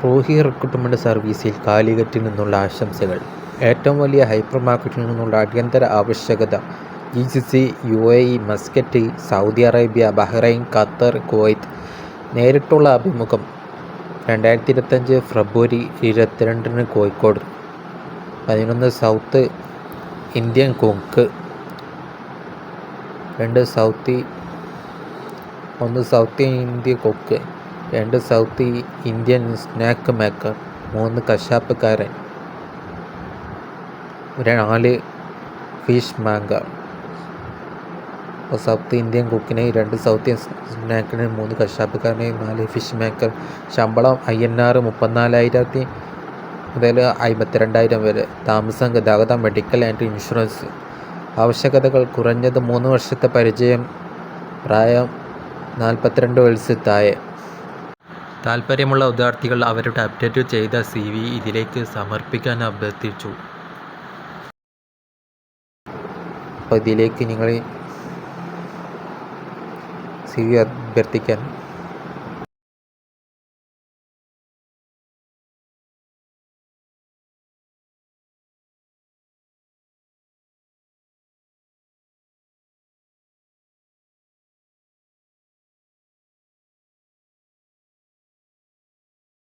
Roohi recruitment സർവീസിൽ കാലിക്കറ്റിൽ നിന്നുള്ള ആശംസകൾ. ഏറ്റവും വലിയ ഹൈപ്പർ മാർക്കറ്റിൽ നിന്നുള്ള അടിയന്തര ആവശ്യകത. GCC, UAE, Muscat, Saudi Arabia, Bahrain, Qatar, Kuwait. നേരിട്ടുള്ള അഭിമുഖം 2025 February 22 Kozhikode. 11 south Indian cook, 1 south Indian cook, 2 south Indian snack maker, 3 കശാപ്പുകാരൻ, 4 ഫിഷ് മാങ്കർ. സൗത്ത് ഇന്ത്യൻ കുക്കിന്, 2 സൗത്ത് സ്നാക്കിന്, 3 കശാപ്പുകാരന്, 4 ഫിഷ് മേക്കർ. ശമ്പളം INR 34,000 മുതൽ 52,000 വരെ. താമസം, ഗതാഗതം, മെഡിക്കൽ ആൻഡ് ഇൻഷുറൻസ്. ആവശ്യകതകൾ: കുറഞ്ഞത് 3 വർഷത്തെ പരിചയം, പ്രായം 42 വയസ്സിന് താഴെ. താൽപ്പര്യമുള്ള വിദ്യാർത്ഥികൾ അവരുടെ അപ്ഡേറ്റ് ചെയ്ത CV ഇതിലേക്ക് സമർപ്പിക്കാൻ അഭ്യർത്ഥിച്ചു. അപ്പോൾ ഇതിലേക്ക് നിങ്ങൾ CV അഭ്യർത്ഥിക്കാൻ